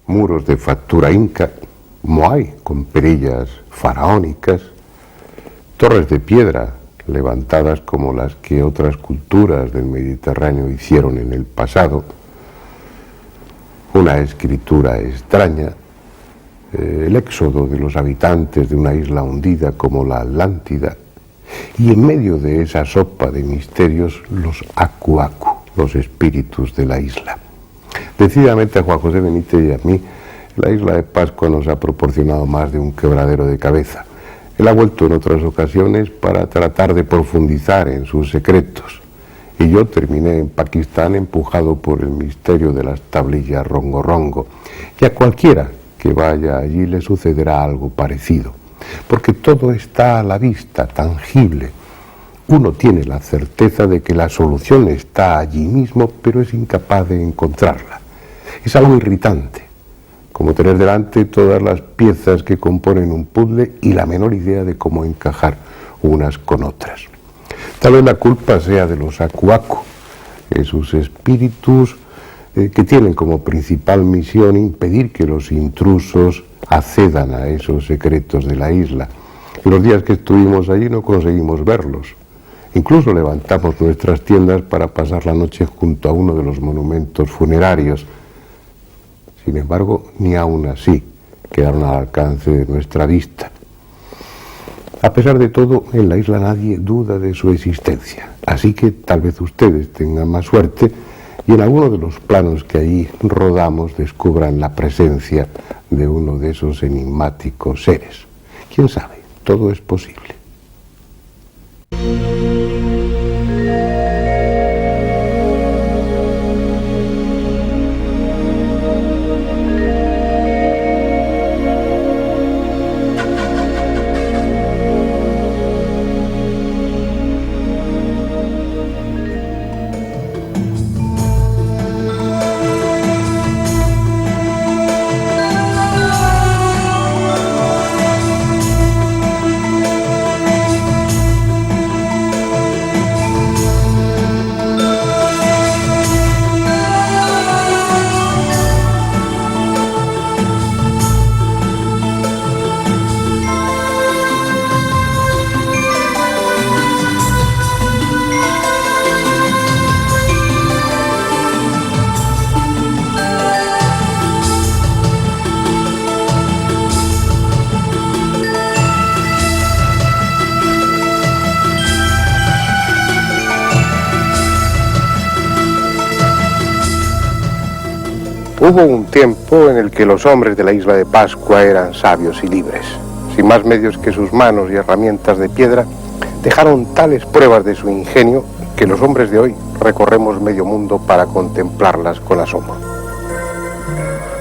muros de factura inca, moai con perillas faraónicas, torres de piedra levantadas como las que otras culturas del Mediterráneo hicieron en el pasado, una escritura extraña, el éxodo de los habitantes de una isla hundida como la Atlántida, y en medio de esa sopa de misterios los acu-acu, los espíritus de la isla. Decididamente a Juan José Benítez y a mí, la isla de Pascua nos ha proporcionado más de un quebradero de cabeza. Él ha vuelto en otras ocasiones para tratar de profundizar en sus secretos, y yo terminé en Pakistán empujado por el misterio de las tablillas Rongo Rongo, y a cualquiera que vaya allí le sucederá algo parecido, porque todo está a la vista, tangible. Uno tiene la certeza de que la solución está allí mismo, pero es incapaz de encontrarla. Es algo irritante, como tener delante todas las piezas que componen un puzzle y la menor idea de cómo encajar unas con otras. Tal vez la culpa sea de los acu-acu, esos espíritus que tienen como principal misión impedir que los intrusos accedan a esos secretos de la isla. Los días que estuvimos allí no conseguimos verlos. Incluso levantamos nuestras tiendas para pasar la noche junto a uno de los monumentos funerarios. Sin embargo, ni aún así quedaron al alcance de nuestra vista. A pesar de todo, en la isla nadie duda de su existencia, así que tal vez ustedes tengan más suerte y en alguno de los planos que allí rodamos descubran la presencia de uno de esos enigmáticos seres. ¿Quién sabe? Todo es posible. Hubo un tiempo en el que los hombres de la isla de Pascua eran sabios y libres. Sin más medios que sus manos y herramientas de piedra, dejaron tales pruebas de su ingenio que los hombres de hoy recorremos medio mundo para contemplarlas con asombro.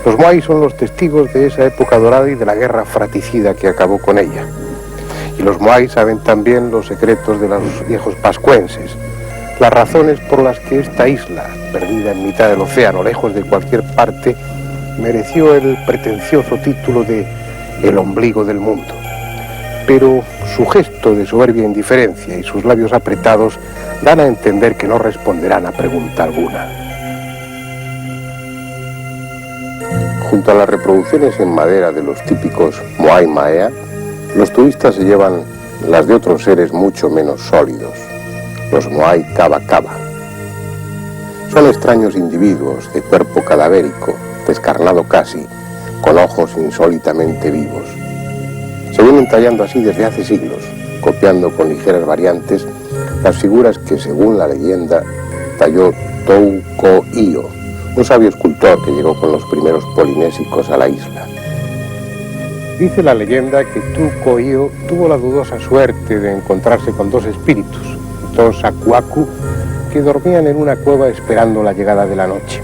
Los moai son los testigos de esa época dorada y de la guerra fratricida que acabó con ella. Y los moai saben también los secretos de los viejos pascuenses, las razones por las que esta isla, perdida en mitad del océano, lejos de cualquier parte, mereció el pretencioso título de el ombligo del mundo. Pero su gesto de soberbia indiferencia y sus labios apretados dan a entender que no responderán a pregunta alguna. Junto a las reproducciones en madera de los típicos moai maea, los turistas se llevan las de otros seres mucho menos sólidos, los moai kaba kaba. Son extraños individuos de cuerpo cadavérico, descarnado casi, con ojos insólitamente vivos. Se vienen tallando así desde hace siglos, copiando con ligeras variantes las figuras que, según la leyenda, talló Touko-Io, un sabio escultor que llegó con los primeros polinésicos a la isla. Dice la leyenda que Touko-Io tuvo la dudosa suerte de encontrarse con dos espíritus, dos acu-acu, que dormían en una cueva esperando la llegada de la noche.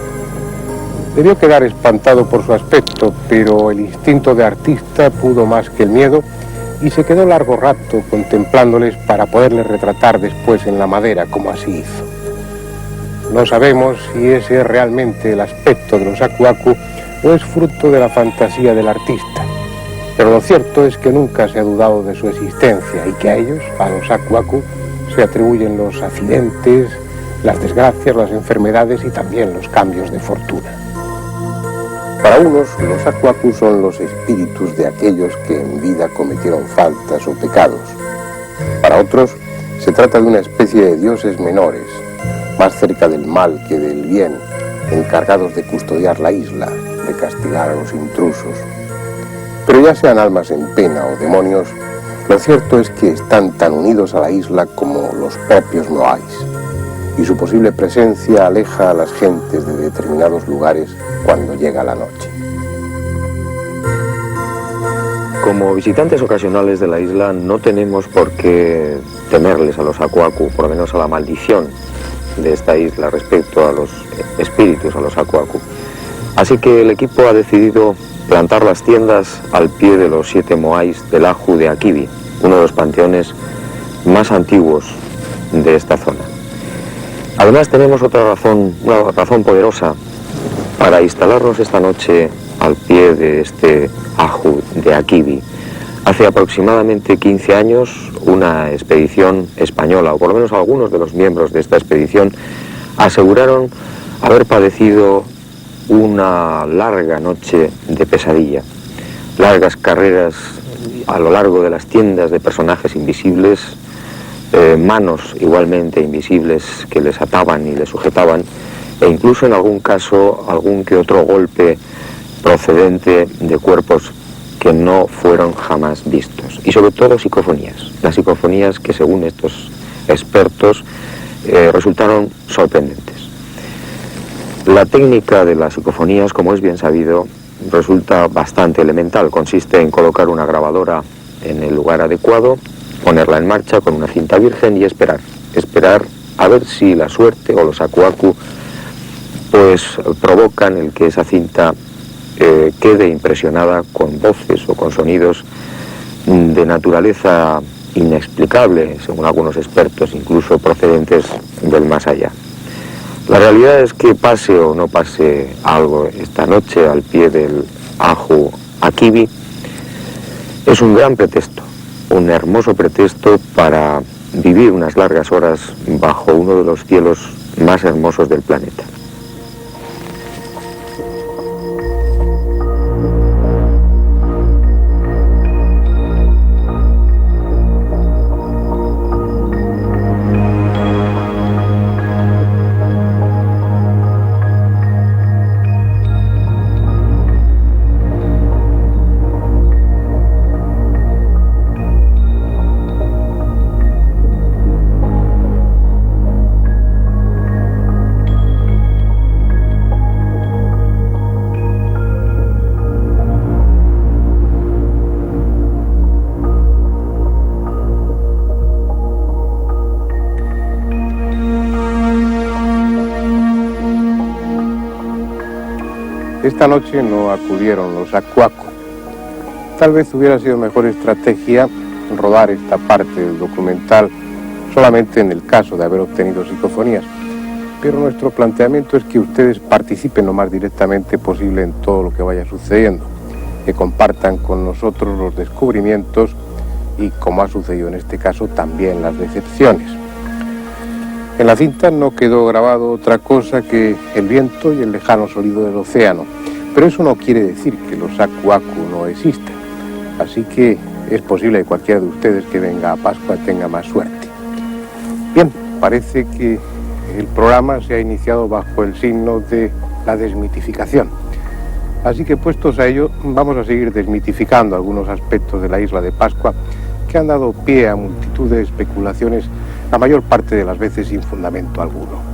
Debió quedar espantado por su aspecto, pero el instinto de artista pudo más que el miedo y se quedó largo rato contemplándoles para poderles retratar después en la madera, como así hizo. No sabemos si ese es realmente el aspecto de los acu-acu o es fruto de la fantasía del artista, pero lo cierto es que nunca se ha dudado de su existencia y que a ellos, a los acu-acu, se atribuyen los accidentes, las desgracias, las enfermedades y también los cambios de fortuna. Para unos, los Aku-Aku son los espíritus de aquellos que en vida cometieron faltas o pecados. Para otros, se trata de una especie de dioses menores, más cerca del mal que del bien, encargados de custodiar la isla, de castigar a los intrusos. Pero ya sean almas en pena o demonios, lo cierto es que están tan unidos a la isla como los propios Moais, y su posible presencia aleja a las gentes de determinados lugares cuando llega la noche. Como visitantes ocasionales de la isla no tenemos por qué temerles a los Aku-Aku, por lo menos a la maldición de esta isla respecto a los espíritus, a los Aku-Aku. Así que el equipo ha decidido plantar las tiendas al pie de los 7 Moais del Aju de Akibi, uno de los panteones más antiguos de esta zona. Además tenemos una razón poderosa para instalarnos esta noche al pie de este Aju de Akibi. Hace aproximadamente 15 años, una expedición española, o por lo menos algunos de los miembros de esta expedición, aseguraron haber padecido una larga noche de pesadilla, largas carreras a lo largo de las tiendas de personajes invisibles, manos igualmente invisibles que les ataban y les sujetaban, e incluso en algún caso algún que otro golpe procedente de cuerpos que no fueron jamás vistos, y sobre todo psicofonías, las psicofonías que según estos expertos resultaron sorprendentes. La técnica de las psicofonías, como es bien sabido, resulta bastante elemental. Consiste en colocar una grabadora en el lugar adecuado, ponerla en marcha con una cinta virgen y esperar a ver si la suerte o los Aku-Aku pues provocan el que esa cinta quede impresionada con voces o con sonidos de naturaleza inexplicable, según algunos expertos, incluso procedentes del más allá. La realidad es que pase o no pase algo esta noche al pie del Aju Akibi, es un gran pretexto, un hermoso pretexto para vivir unas largas horas bajo uno de los cielos más hermosos del planeta. Esta noche no acudieron los Aku-Aku. Tal vez hubiera sido mejor estrategia rodar esta parte del documental solamente en el caso de haber obtenido psicofonías. Pero nuestro planteamiento es que ustedes participen lo más directamente posible en todo lo que vaya sucediendo, que compartan con nosotros los descubrimientos y, como ha sucedido en este caso, también las decepciones. En la cinta no quedó grabado otra cosa que el viento y el lejano sonido del océano, pero eso no quiere decir que los Aku-Aku no existen, así que es posible que cualquiera de ustedes que venga a Pascua tenga más suerte. Bien, parece que el programa se ha iniciado bajo el signo de la desmitificación, así que puestos a ello vamos a seguir desmitificando algunos aspectos de la isla de Pascua que han dado pie a multitud de especulaciones, la mayor parte de las veces sin fundamento alguno.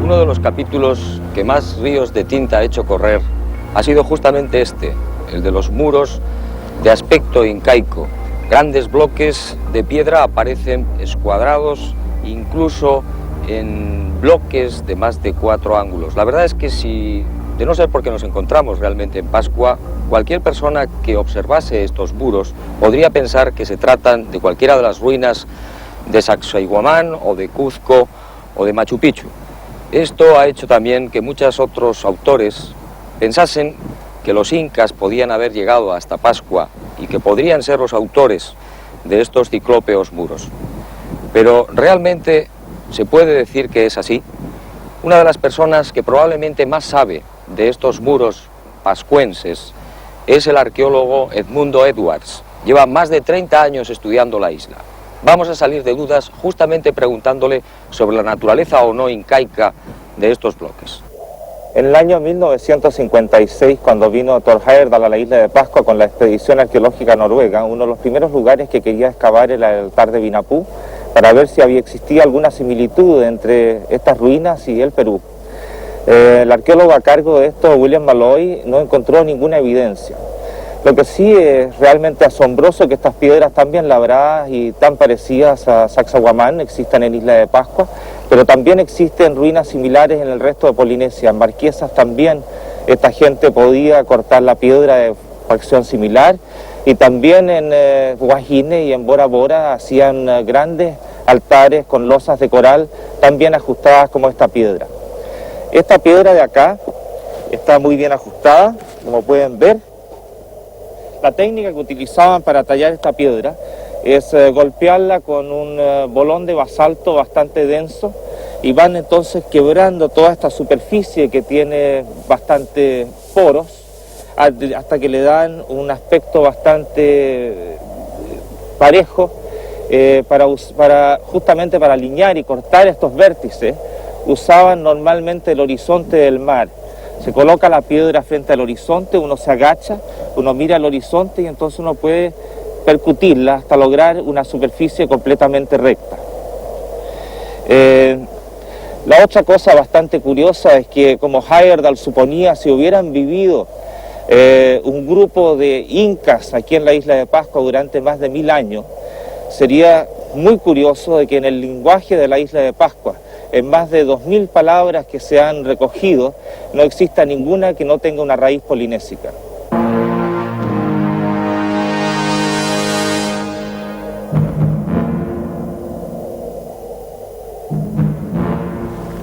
Uno de los capítulos que más ríos de tinta ha hecho correr ha sido justamente este, el de los muros de aspecto incaico. Grandes bloques de piedra aparecen escuadrados, incluso en bloques de más de 4 ángulos. La verdad es que de no ser porque nos encontramos realmente en Pascua, cualquier persona que observase estos muros podría pensar que se tratan de cualquiera de las ruinas de Sacsayhuamán o de Cuzco o de Machu Picchu. Esto ha hecho también que muchos otros autores pensasen que los incas podían haber llegado hasta Pascua y que podrían ser los autores de estos ciclópeos muros. Pero realmente se puede decir que es así. Una de las personas que probablemente más sabe de estos muros pascuenses es el arqueólogo Edmundo Edwards. Lleva más de 30 años estudiando la isla. Vamos a salir de dudas justamente preguntándole sobre la naturaleza o no incaica de estos bloques. En el año 1956, cuando vino Thor Heyerdahl a la isla de Pascua con la expedición arqueológica noruega, uno de los primeros lugares que quería excavar era el altar de Vinapú, para ver si existía alguna similitud entre estas ruinas y el Perú. El arqueólogo a cargo de esto, William Malloy, no encontró ninguna evidencia. Lo que sí es realmente asombroso que estas piedras tan bien labradas y tan parecidas a Sacsayhuamán existan en Isla de Pascua, pero también existen ruinas similares en el resto de Polinesia. En Marquesas también esta gente podía cortar la piedra de facción similar, y también en Guajine y en Bora Bora hacían grandes altares con losas de coral tan bien ajustadas como esta piedra. Esta piedra de acá está muy bien ajustada, como pueden ver. La técnica que utilizaban para tallar esta piedra es golpearla con un bolón de basalto bastante denso, y van entonces quebrando toda esta superficie que tiene bastante poros hasta que le dan un aspecto bastante parejo justamente para alinear y cortar estos vértices. Usaban normalmente el horizonte del mar. Se coloca la piedra frente al horizonte, uno se agacha, uno mira el horizonte y entonces uno puede percutirla hasta lograr una superficie completamente recta. La otra cosa bastante curiosa es que, como Heyerdahl suponía, si hubieran vivido un grupo de incas aquí en la isla de Pascua durante más de 1000 años, sería muy curioso de que en el lenguaje de la isla de Pascua, en más de 2000 palabras que se han recogido, no exista ninguna que no tenga una raíz polinésica.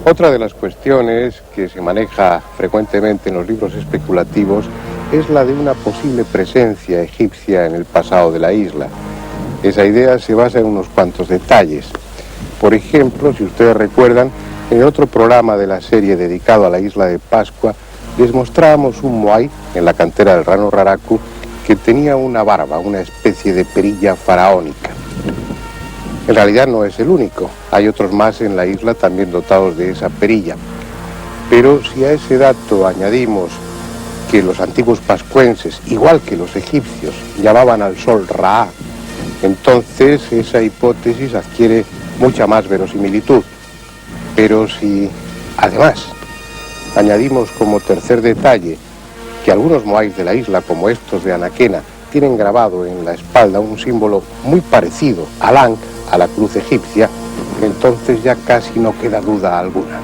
Otra de las cuestiones que se maneja frecuentemente en los libros especulativos es la de una posible presencia egipcia en el pasado de la isla. Esa idea se basa en unos cuantos detalles. Por ejemplo, si ustedes recuerdan, en el otro programa de la serie dedicado a la isla de Pascua, les mostrábamos un moai en la cantera del Rano Raraku que tenía una barba, una especie de perilla faraónica. En realidad no es el único, hay otros más en la isla también dotados de esa perilla. Pero si a ese dato añadimos que los antiguos pascuenses, igual que los egipcios, llamaban al sol Ra, entonces esa hipótesis adquiere mucha más verosimilitud. Pero si además añadimos como tercer detalle que algunos moais de la isla, como estos de Anaquena, tienen grabado en la espalda un símbolo muy parecido al Ankh, a la cruz egipcia, entonces ya casi no queda duda alguna.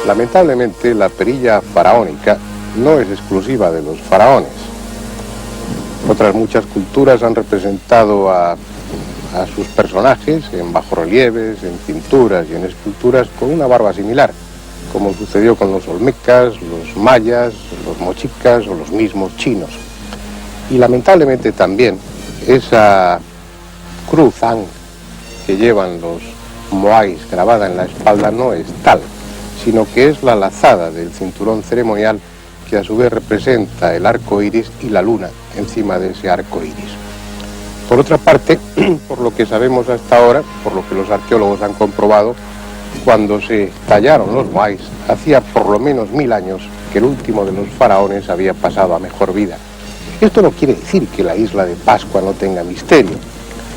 Lamentablemente, la perilla faraónica no es exclusiva de los faraones. Otras muchas culturas han representado a sus personajes en bajorrelieves, en pinturas y en esculturas con una barba similar, como sucedió con los olmecas, los mayas, los mochicas o los mismos chinos. Y lamentablemente también esa cruz Ankh que llevan los moais grabada en la espalda no es tal, sino que es la lazada del cinturón ceremonial que a su vez representa el arco iris y la luna encima de ese arco iris. Por otra parte, por lo que sabemos hasta ahora, por lo que los arqueólogos han comprobado, cuando se tallaron los moais, hacía por lo menos 1000 años que el último de los faraones había pasado a mejor vida. Esto no quiere decir que la isla de Pascua no tenga misterio.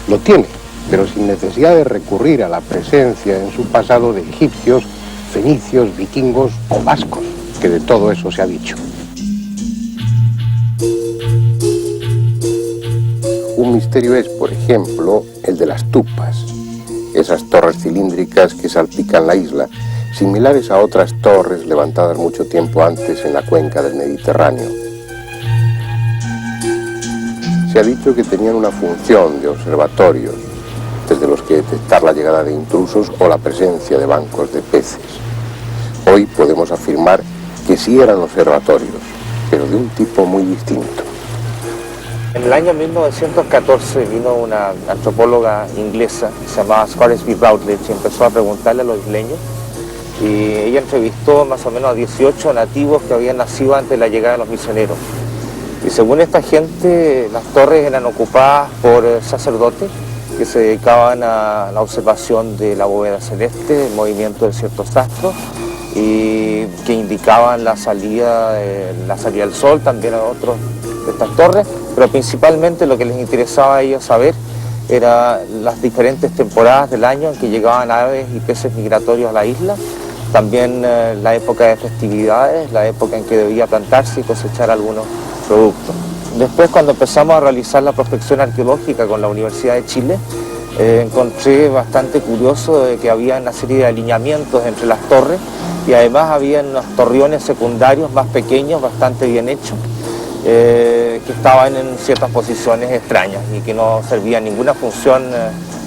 Lo tiene, pero sin necesidad de recurrir a la presencia en su pasado de egipcios, fenicios, vikingos o vascos, que de todo eso se ha dicho. Un misterio es, por ejemplo, el de las tupas, esas torres cilíndricas que salpican la isla, similares a otras torres levantadas mucho tiempo antes en la cuenca del Mediterráneo. Se ha dicho que tenían una función de observatorios, desde los que detectar la llegada de intrusos o la presencia de bancos de peces. Hoy podemos afirmar que sí eran observatorios, pero de un tipo muy distinto. En el año 1914 vino una antropóloga inglesa que se llamaba Scoresby Routledge y empezó a preguntarle a los isleños y ella entrevistó más o menos a 18 nativos que habían nacido antes de la llegada de los misioneros. Y según esta gente, las torres eran ocupadas por sacerdotes que se dedicaban a la observación de la bóveda celeste, el movimiento de ciertos astros, y que indicaban la salida del sol, también a otros de estas torres, pero principalmente lo que les interesaba a ellos saber era las diferentes temporadas del año en que llegaban aves y peces migratorios a la isla, también la época de festividades, la época en que debía plantarse y cosechar algunos productos. Después, cuando empezamos a realizar la prospección arqueológica con la Universidad de Chile, encontré bastante curioso de que había una serie de alineamientos entre las torres y además había unos torreones secundarios más pequeños, bastante bien hechos, que estaban en ciertas posiciones extrañas y que no servían ninguna función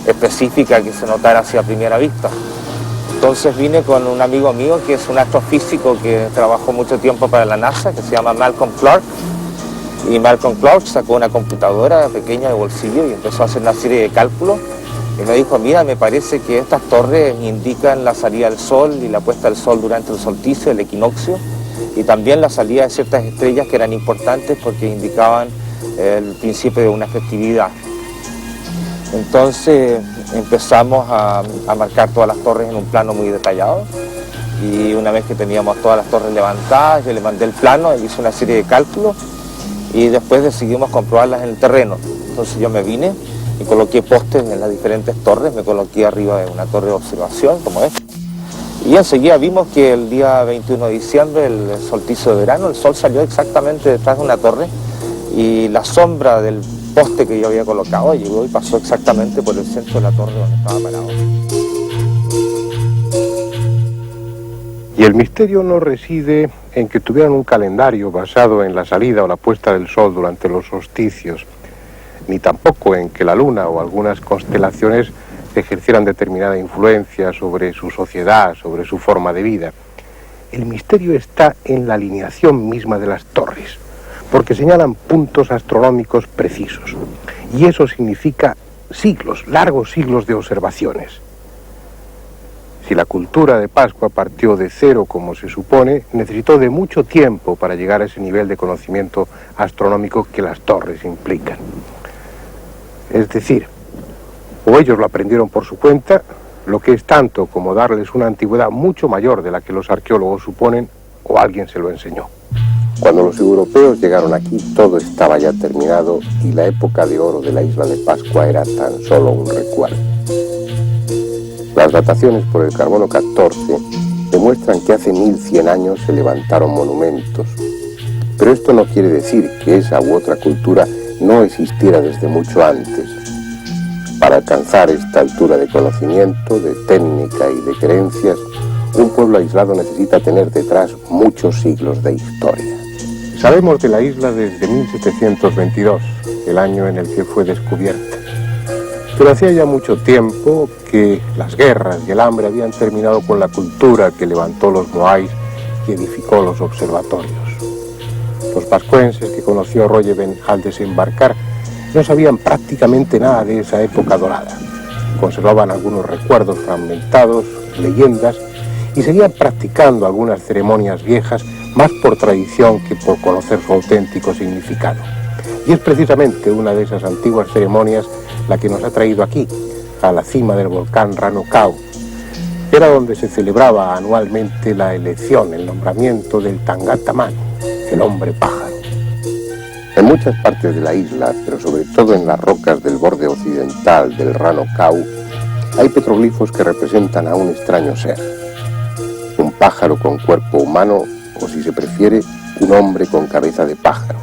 específica que se notara así a primera vista. Entonces vine con un amigo mío que es un astrofísico que trabajó mucho tiempo para la NASA, que se llama Malcolm Clark, y Malcolm Clark sacó una computadora pequeña de bolsillo y empezó a hacer una serie de cálculos y me dijo, mira, me parece que estas torres indican la salida del sol y la puesta del sol durante el solsticio, el equinoccio, y también la salida de ciertas estrellas que eran importantes porque indicaban el principio de una festividad. Entonces empezamos a marcar todas las torres en un plano muy detallado y una vez que teníamos todas las torres levantadas, yo le mandé el plano, él hizo una serie de cálculos y después decidimos comprobarlas en el terreno. Entonces yo me vine y coloqué postes en las diferentes torres, me coloqué arriba de una torre de observación como esta. Y enseguida vimos que el día 21 de diciembre, el solsticio de verano, el sol salió exactamente detrás de una torre y la sombra del poste que yo había colocado llegó y pasó exactamente por el centro de la torre donde estaba parado. Y el misterio no reside en que tuvieran un calendario basado en la salida o la puesta del sol durante los solsticios, ni tampoco en que la luna o algunas constelaciones ejercieran determinada influencia sobre su sociedad, sobre su forma de vida. El misterio está en la alineación misma de las torres, porque señalan puntos astronómicos precisos, y eso significa siglos, largos siglos de observaciones. Si la cultura de Pascua partió de cero, como se supone, necesitó de mucho tiempo para llegar a ese nivel de conocimiento astronómico que las torres implican. Es decir, o ellos lo aprendieron por su cuenta, lo que es tanto como darles una antigüedad mucho mayor de la que los arqueólogos suponen, o alguien se lo enseñó. Cuando los europeos llegaron aquí, todo estaba ya terminado y la época de oro de la isla de Pascua era tan solo un recuerdo. Las dataciones por el carbono 14 demuestran que hace 1100 años se levantaron monumentos, pero esto no quiere decir que esa u otra cultura no existiera desde mucho antes. Para alcanzar esta altura de conocimiento, de técnica y de creencias, un pueblo aislado necesita tener detrás muchos siglos de historia. Sabemos de la isla desde 1722, el año en el que fue descubierta. Pero hacía ya mucho tiempo que las guerras y el hambre habían terminado con la cultura que levantó los moais y edificó los observatorios. Los pascuenses que conoció Roggeveen al desembarcar no sabían prácticamente nada de esa época dorada. Conservaban algunos recuerdos fragmentados, leyendas, y seguían practicando algunas ceremonias viejas más por tradición que por conocer su auténtico significado. Y es precisamente una de esas antiguas ceremonias la que nos ha traído aquí, a la cima del volcán Rano Kau. Era donde se celebraba anualmente la elección, el nombramiento del Tangata Manu, el hombre pájaro. En muchas partes de la isla, pero sobre todo en las rocas del borde occidental del Rano Kau, hay petroglifos que representan a un extraño ser. Un pájaro con cuerpo humano, o si se prefiere, un hombre con cabeza de pájaro.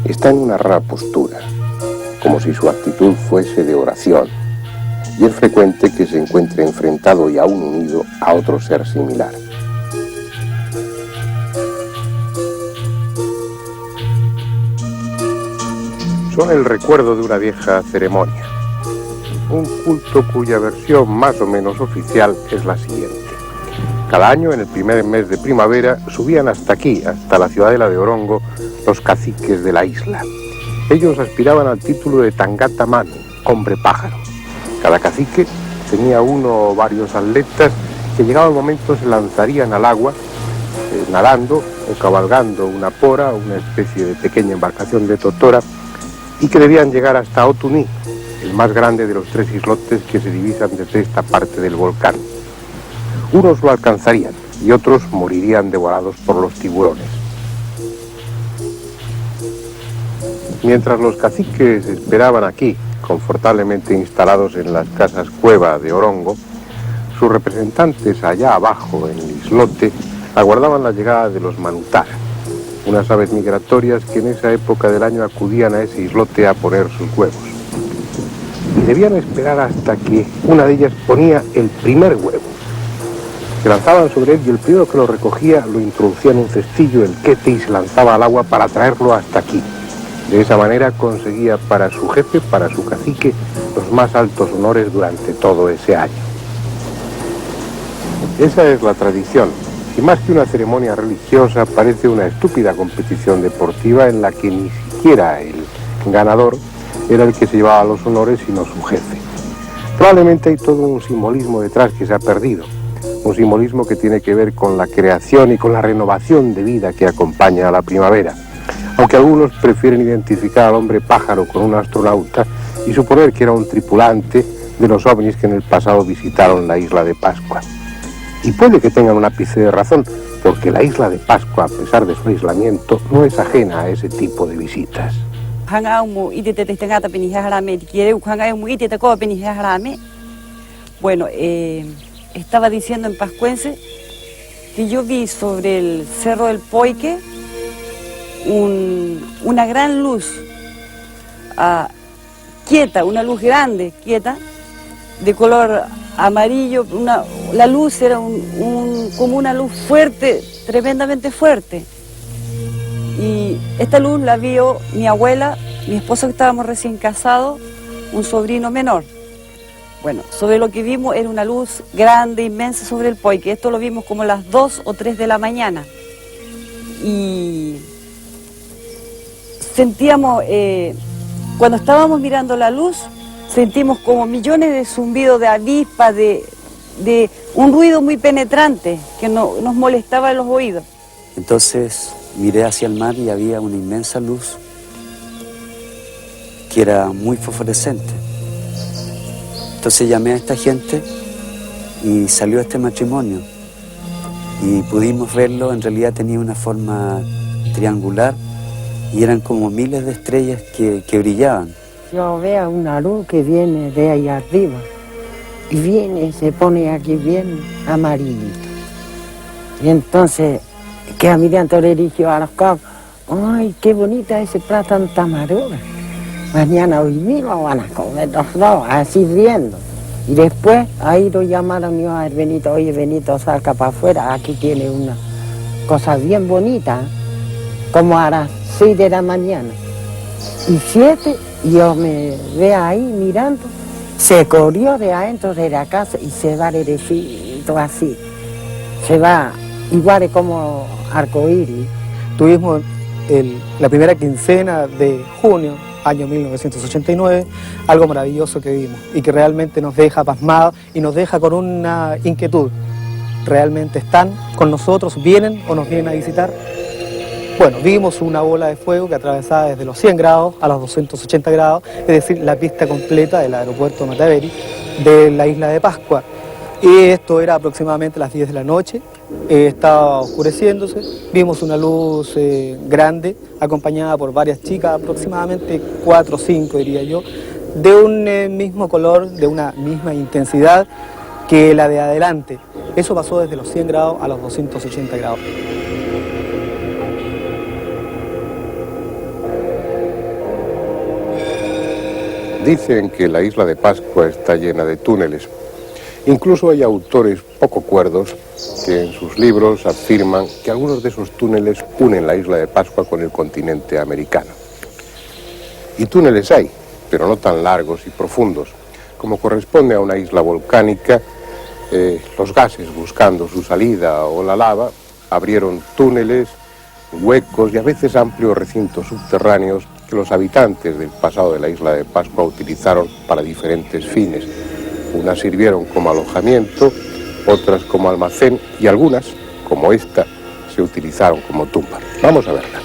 Está en una rara postura, como si su actitud fuese de oración, y es frecuente que se encuentre enfrentado y aún unido a otro ser similar. Son el recuerdo de una vieja ceremonia, un culto cuya versión más o menos oficial es la siguiente. Cada año, en el primer mes de primavera, subían hasta aquí, hasta la ciudadela de Orongo, los caciques de la isla. Ellos aspiraban al título de Tangata Manu, hombre pájaro. Cada cacique tenía uno o varios atletas que llegado el momento se lanzarían al agua, nadando o cabalgando una pora, una especie de pequeña embarcación de totora, y que debían llegar hasta Otuní, el más grande de los 3 islotes que se divisan desde esta parte del volcán. Unos lo alcanzarían y otros morirían devorados por los tiburones. Mientras los caciques esperaban aquí, confortablemente instalados en las casas cueva de Orongo, sus representantes allá abajo en el islote aguardaban la llegada de los manutara, unas aves migratorias que en esa época del año acudían a ese islote a poner sus huevos. Y debían esperar hasta que una de ellas ponía el primer huevo. Se lanzaban sobre él y el primero que lo recogía lo introducía en un cestillo, el quete, y se lanzaba al agua para traerlo hasta aquí. De esa manera conseguía para su jefe, para su cacique, los más altos honores durante todo ese año. Esa es la tradición, y más que una ceremonia religiosa parece una estúpida competición deportiva en la que ni siquiera el ganador era el que se llevaba los honores, sino su jefe. Probablemente hay todo un simbolismo detrás que se ha perdido, un simbolismo que tiene que ver con la creación y con la renovación de vida que acompaña a la primavera, aunque algunos prefieren identificar al hombre pájaro con un astronauta y suponer que era un tripulante de los ovnis que en el pasado visitaron la isla de Pascua. Y puede que tengan un ápice de razón, porque la isla de Pascua, a pesar de su aislamiento, no es ajena a ese tipo de visitas. Bueno, estaba diciendo en Pascuense que yo vi sobre el Cerro del Poique una gran luz quieta, una luz grande, quieta, de color amarillo. La luz era como una luz fuerte, tremendamente fuerte. Y esta luz la vio mi abuela, mi esposo, que estábamos recién casados, un sobrino menor. Bueno, sobre lo que vimos era una luz grande, inmensa sobre el Poique. Esto lo vimos como a las 2 o 3 de la mañana. Y sentíamos, cuando estábamos mirando la luz, sentimos como millones de zumbidos de avispas, de un ruido muy penetrante que nos molestaba en los oídos. Entonces miré hacia el mar y había una inmensa luz que era muy fosforescente. Entonces llamé a esta gente y salió este matrimonio y pudimos verlo. En realidad tenía una forma triangular y eran como miles de estrellas que brillaban. Yo veo una luz que viene de ahí arriba y viene y se pone aquí bien amarillito. Y entonces, que a mí dentro le dije a los cabos, ¡ay, qué bonita ese plato tanta madura! Mañana hoy mismo van a comer los dos, así riendo. Y después ahí lo llamaron mío a Benito, oye Benito, saca para afuera, aquí tiene una cosa bien bonita, como a las 6 de la mañana. Y 7, yo me veo ahí mirando, se corrió de adentro de la casa y se va derechito así. Se va igual como arcoíris. Tuvimos la primera quincena de junio, año 1989, algo maravilloso que vimos y que realmente nos deja pasmados y nos deja con una inquietud. ¿Realmente están con nosotros? ¿Vienen o nos vienen a visitar? Bueno, vimos una bola de fuego que atravesaba desde los 100 grados a los 280 grados, es decir, la pista completa del aeropuerto Mataveri de la isla de Pascua. Y esto era aproximadamente las 10 de la noche, estaba oscureciéndose, vimos una luz grande, acompañada por varias chicas, aproximadamente 4 o 5 diría yo, de un mismo color, de una misma intensidad que la de adelante. Eso pasó desde los 100 grados a los 280 grados. Dicen que la isla de Pascua está llena de túneles. Incluso hay autores poco cuerdos que en sus libros afirman que algunos de esos túneles unen la isla de Pascua con el continente americano. Y túneles hay, pero no tan largos y profundos. Como corresponde a una isla volcánica, los gases buscando su salida o la lava abrieron túneles, huecos y a veces amplios recintos subterráneos que los habitantes del pasado de la isla de Pascua utilizaron para diferentes fines. Unas sirvieron como alojamiento, otras como almacén y algunas, como esta, se utilizaron como tumbas. Vamos a verlas.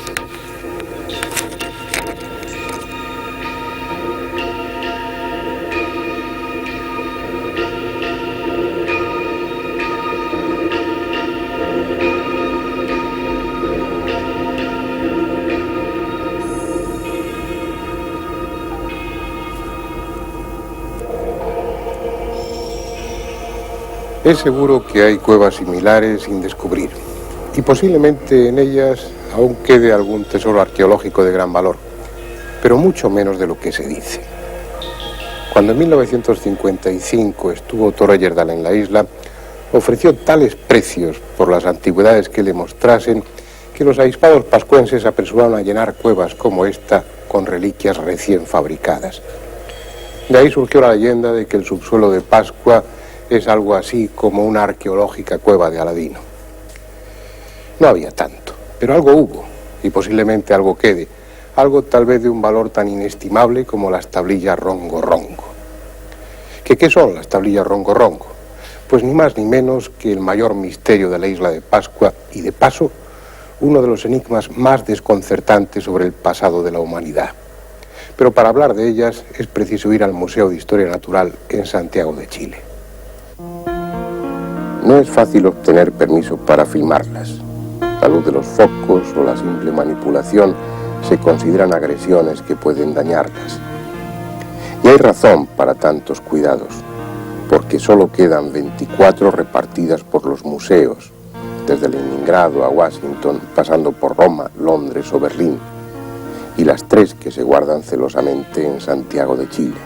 Es seguro que hay cuevas similares sin descubrir, y posiblemente en ellas aún quede algún tesoro arqueológico de gran valor, pero mucho menos de lo que se dice. Cuando en 1955 estuvo Thor Heyerdahl en la isla, ofreció tales precios por las antigüedades que le mostrasen que los avispados pascuenses apresuraron a llenar cuevas como esta con reliquias recién fabricadas. De ahí surgió la leyenda de que el subsuelo de Pascua es algo así como una arqueológica cueva de Aladino. No había tanto, pero algo hubo, y posiblemente algo quede, algo tal vez de un valor tan inestimable como las tablillas Rongo Rongo. ¿Qué son las tablillas Rongo Rongo? Pues ni más ni menos que el mayor misterio de la isla de Pascua y, de paso, uno de los enigmas más desconcertantes sobre el pasado de la humanidad. Pero para hablar de ellas es preciso ir al Museo de Historia Natural en Santiago de Chile. No es fácil obtener permiso para filmarlas. La luz de los focos o la simple manipulación se consideran agresiones que pueden dañarlas. Y hay razón para tantos cuidados, porque solo quedan 24 repartidas por los museos, desde Leningrado a Washington, pasando por Roma, Londres o Berlín, y las 3 que se guardan celosamente en Santiago de Chile.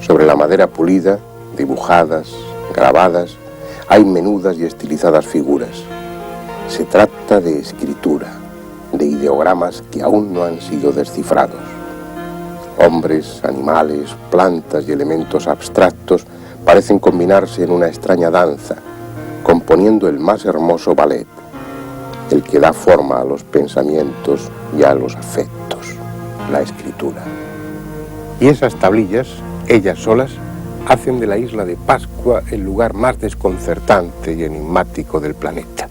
Sobre la madera pulida, dibujadas, grabadas, hay menudas y estilizadas figuras. Se trata de escritura, de ideogramas que aún no han sido descifrados. Hombres, animales, plantas y elementos abstractos parecen combinarse en una extraña danza, componiendo el más hermoso ballet, el que da forma a los pensamientos y a los afectos, la escritura. Y esas tablillas, ellas solas, hacen de la isla de Pascua el lugar más desconcertante y enigmático del planeta.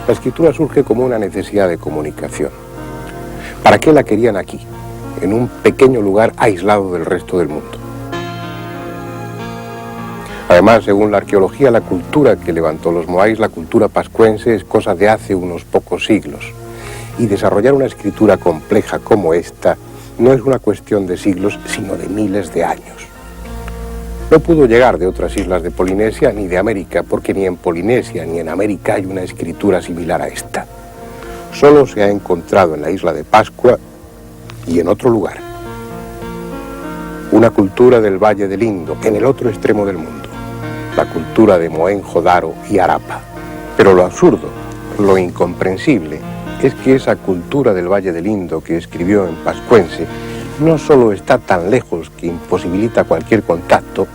La escritura surge como una necesidad de comunicación. ¿Para qué la querían aquí, en un pequeño lugar aislado del resto del mundo? Además, según la arqueología, la cultura que levantó los moáis, la cultura pascuense, es cosa de hace unos pocos siglos. Y desarrollar una escritura compleja como esta no es una cuestión de siglos, sino de miles de años. No pudo llegar de otras islas de Polinesia ni de América, porque ni en Polinesia ni en América hay una escritura similar a esta. Solo se ha encontrado en la isla de Pascua y en otro lugar. Una cultura del Valle del Indo, en el otro extremo del mundo. La cultura de Mohenjo-Daro y Harappa. Pero lo absurdo, lo incomprensible, es que esa cultura del Valle del Indo que escribió en pascuense no solo está tan lejos que imposibilita cualquier contacto,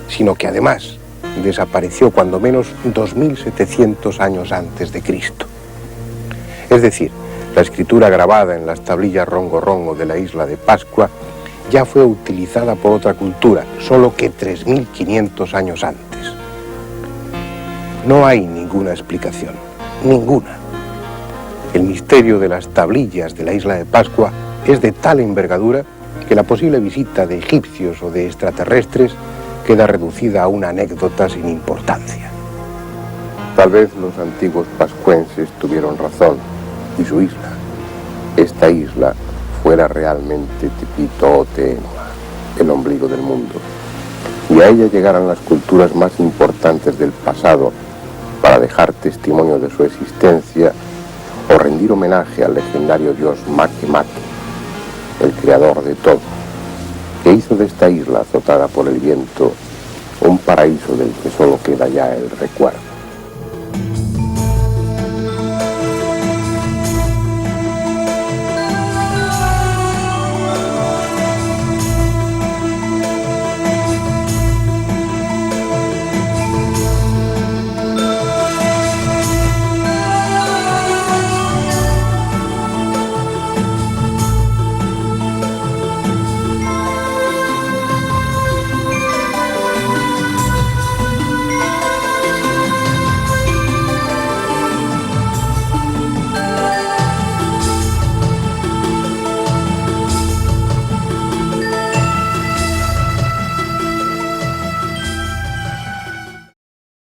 sino que además desapareció cuando menos 2700 años antes de Cristo. Es decir, la escritura grabada en las tablillas Rongo Rongo de la isla de Pascua ya fue utilizada por otra cultura, solo que 3500 años antes. No hay ninguna explicación, ninguna. El misterio de las tablillas de la isla de Pascua es de tal envergadura que la posible visita de egipcios o de extraterrestres queda reducida a una anécdota sin importancia. Tal vez los antiguos pascuenses tuvieron razón y su isla, esta isla, fuera realmente Tipito o Teenua, el ombligo del mundo, y a ella llegaran las culturas más importantes del pasado para dejar testimonio de su existencia o rendir homenaje al legendario dios Make Make, el creador de todo, que hizo de esta isla azotada por el viento un paraíso del que solo queda ya el recuerdo.